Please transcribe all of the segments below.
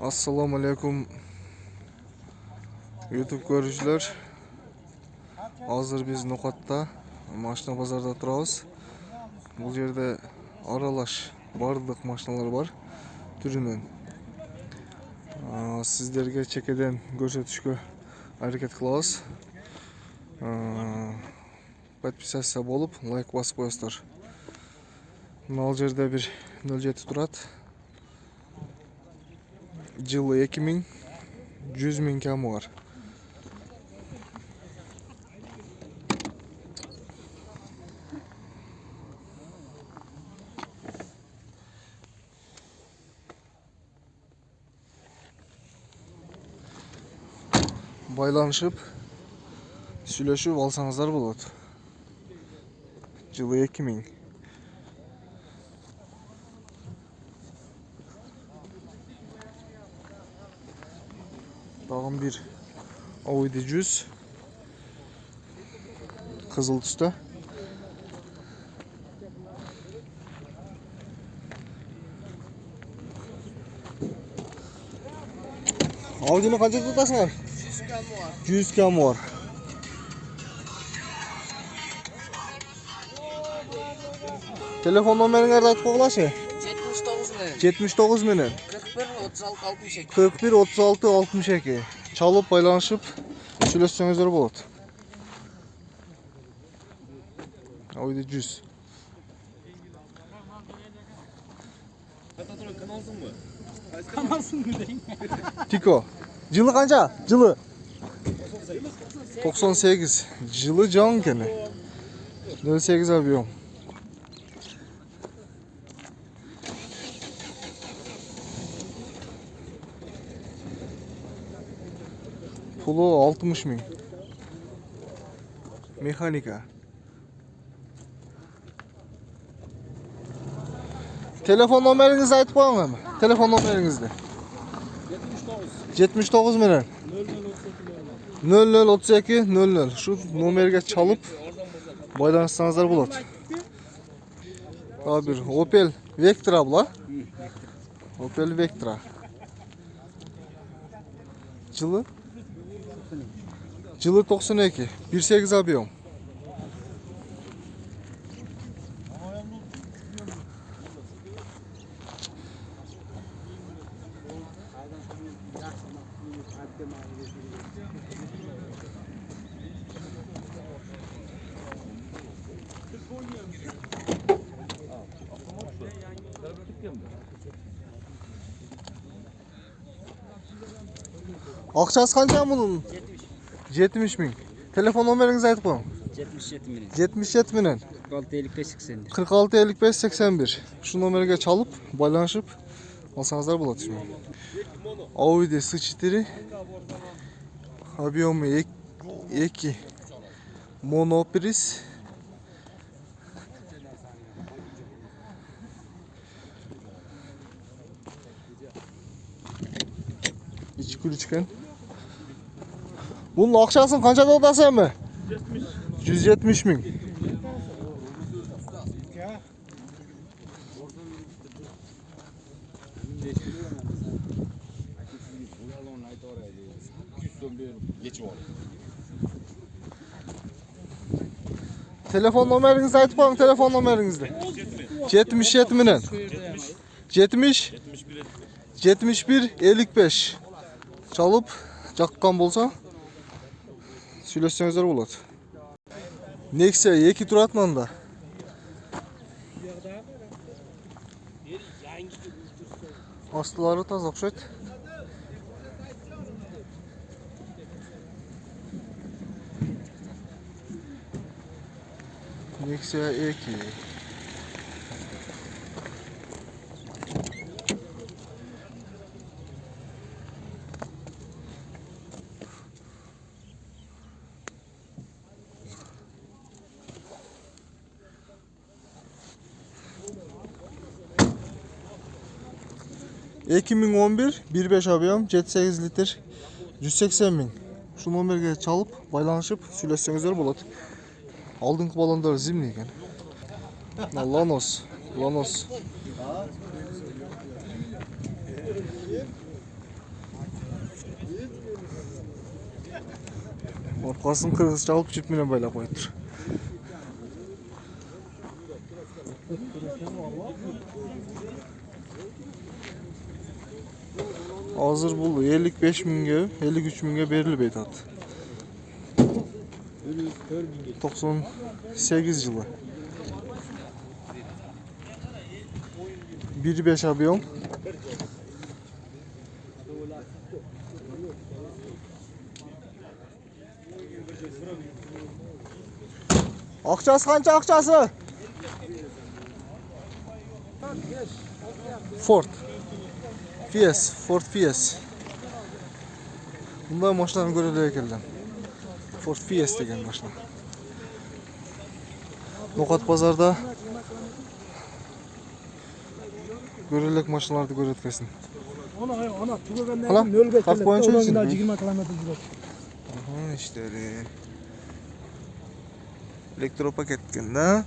Assalomu alaykum YouTube ko'ruvchilar. Hozir biz No'xatda mashina bozorida turamiz. Bu yerda aralash bardıq mashinalar bor turidan. Sizlarga chekadan ko'rsatishga harakat qilamiz. Podpisatsiya bo'lib, like bosib qo'yasizlar. Bu yerda bir 07 turadi. Yılı 2000, 100.000 kamı var. Baylanışıp süleşip alsanızlar bulut. Yılı 2000. Dağın bir Audi 100 kızıl түсті. Audi'ni qancha tutasыңlar? 100 kamı var. Telefon nomeringizni aytib qo'yinglarchi? 79 meni. 41 36 62. Çalıp paylaşıp söyleşseniz болады. Audi 100. Kanalsın mı deyin? Tiko. Yılı kanca? Yılı. 98. Yılı can gene. 08 abiyorum. Pulu 60.000. Mekanika. Telefon numarayınızı aytıp qo'yinglar mı? Telefon numarayınızı. 79 menen. 0032 00. Şu numarga çalıp baylanışsanızlar болады. Daha bir Opel Vectra bular. Opel Vectra. Yılı 92. 18 abiyorum. Akçası kança bunun? 70.000. Telefon numarayınızı aytıp qo'ying. 77 milyon. 77 menen. 46 55 81. 46 55 81. Şu numaraya çalıp baylanışıp alsanızlar болады şimdi. Audi S4 объемы 2 monopris. İçi külüçken. Bunun akçasını kançada odasın mı? 170.000. Telefon numarayınızı aytıp qo'ying, telefon numarayınızı. 77 menen. 70 71 55. Çalıp жаққан болса сөйлессеңіздер болады. Nexia 2 turadi manda. Astlari toza o'xshaydi. Nexia 2. Ekimin 11 1.5 abiyam 7-8 litre 180.000. Şu numaraya çalıp baylanışıp söyleşsеңіздер болады. Алдыңғы балондар зимний екен. Lanos. Arkaсын kırgızça alıp jip menен baylap koyuptur. Hazır bul 55 mingge, 53 mingge berilip atат. 98 yılı. 1.5 объем. Akçası kança akçası? Ford Fies. Bunday maşınlarını göreli ekelden. Ford Fies degen maşına. Nokat pazarda görelek maşınlardı göretkesin. Ana tugaganda Hala, nölge kap kelет. boyunca Ondan izin daha mi? 20 kilometre жүрөт. Aha işleri. Elektropaket da.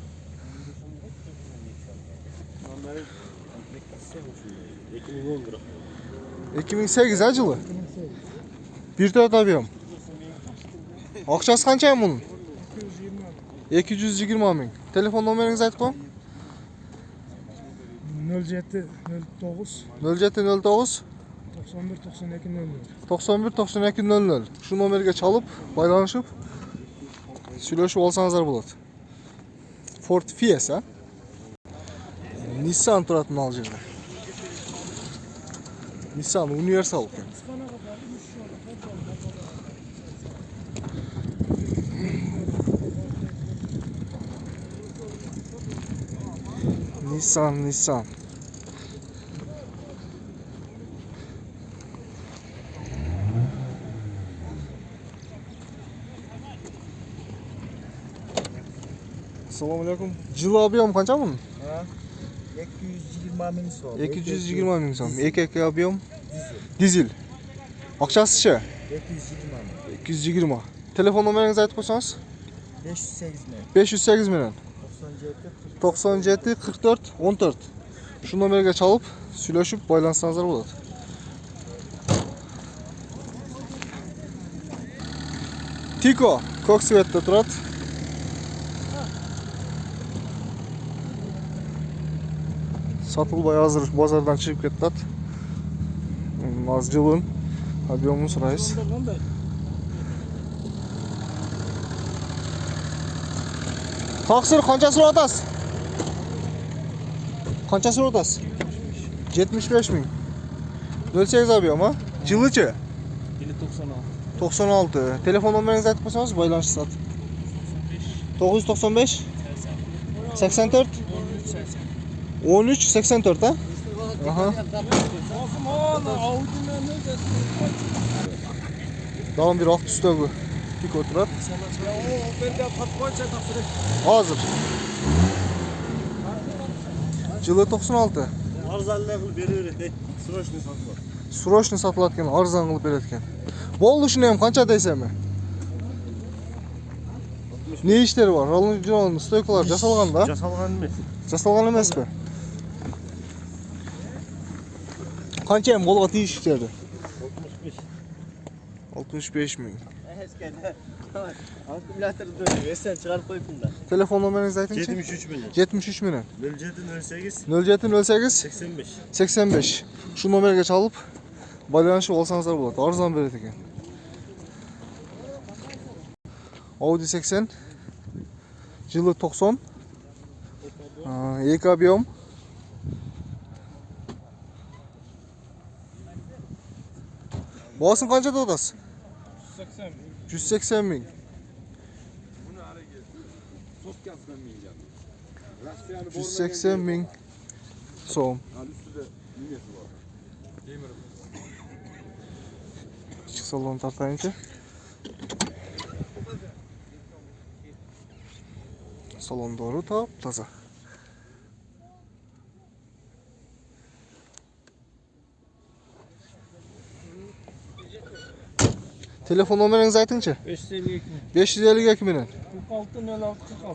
2008 ha жылы. 1.4 объем. Акчасы канча bunun? 220 ming. Telefon numarangizı aytып koyun. 07 09 0709 91 92 00. 91 92 00. Şu nomerge çalıp, baylanışıp süйлөшүп алсаңыздар болот. Ford Fies ha. Nissan turатын ал жерде. Nissan Universal ekan. Nissan. Assalamu alaikum. Жылы объем канча bunun? 220 ming so'm. 220 ming so'm. 2 объем. Dizel. Акчасычы? 220 ming. 220. Telefon numaranızı aytып koysanız? 508 ming. 508 menen. 97 44 14. Şu nomerge çalıp süйлөшүp байланышсаңыздар болот. Tiko көк светте турат. Satılbay hazır bazardan çıkıp kettat. Az жылын объемун сурайбыз. Taksir kança surap atasiz? Kança surap atasiz? 75 ming. 08 объем ha? Жылычы? 96. Telefon numaranızı aytып koysanız байланышсат. 995 84 13 84 ha? Aha. Dağın bir alt üstögü. Tik oturat. Hazır. Жылы 96. Arzanlı kıl beri sırasını satma. Срочно сатылат экен, арзан кылып берет экен. Болду ушуну эми канча дейсеми? Не иштери бар? Роллон стойкалар жасалган да? Jasalgan mı? Жасалган эмеспи? Канча эми колго тийиштерди? 65 ming. Eskende. Akümülatör dönüyor. Sen çıkarıp koyup da. Telefon numaranızı aytыңызчы? 73 milyon. 73 menen. 0708 0708 85. 85. Şu nomerge çalıp байланышып алсаңыздар болот. Арзан берет экен. Audi 80. Жылы 90. 2 объем. Басын канча деп атасыз? 180 ming. 180 ming so'm. İçki salonu tartayınca. Salon doğru taza. Telefon numaranızı aytыңчы? 552 menen.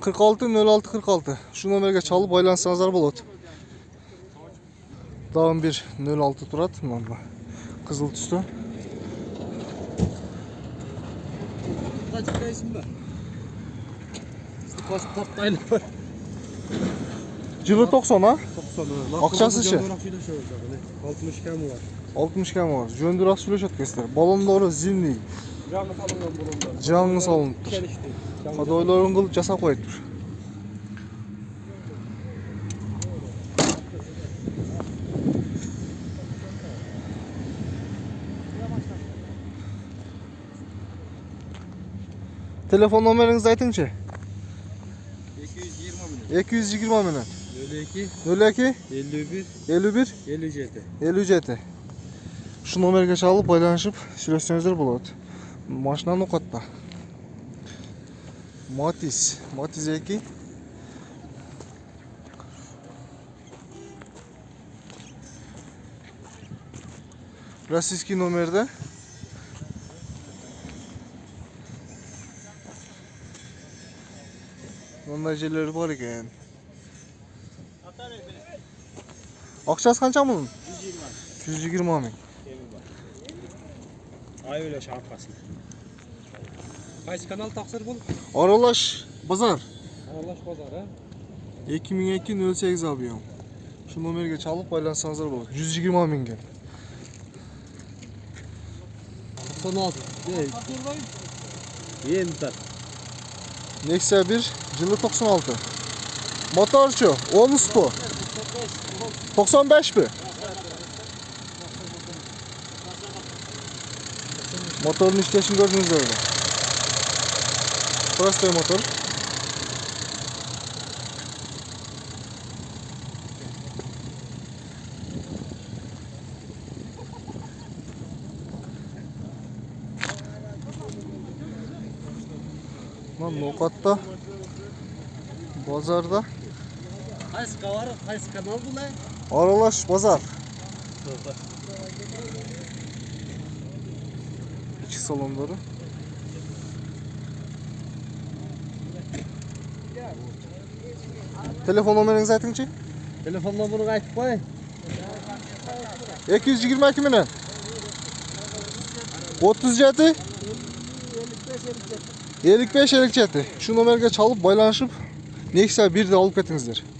46 06 46. Şu nomerge çalıp байланышсаңыздар болот. Dağın bir 06 turat. Kızıl tüstü. açıklayışım var. Koş taptayla var. Jılı 90 ha? 90. Akçası şey. 60 kemi var. 60 km var. Jöndurak süleş etkisidir. Balonları zimli. Canlı salıngan bulundu. Canlı salınıptır. Çelişti. Kadoyların kılıp jasa koyuptur. Telefon numarayınızı aytыңчы. 220 менен. 52 02 51 51 57. 57. Şu номерге чалып байланышып сүйлөшсөңүздөр болот. Машинаны окатта. Matiz 2. Российский номерде. Мындай жерлери бар экен. Акчасы канча мунун? 120 миң. Ay öyle şarkısın. Kaç kanal taksir bul? Aralaş Bazar. Aralaş pazar ha. 2002-08 объем. Şu номерге чалып байлансаңыздар болот. 120 миңге. 96. Yentar. Nexia 1 жылы 96. Motorçu 10 spo. 95 mi? Motorun işleyişini gördünüz öyle. Простой motor. Lan Nokat'ta Bazarda Qaysi qavar, qaysi kanal bulay? Aralaş Bazar. İki salonları. Telefon numaranızı aytыңчы. Telefon numarını aytıp koy. 222 menen 37 55 57. Şu номерге чалып байланышып Nexia 1'de alıp ketиңиздер.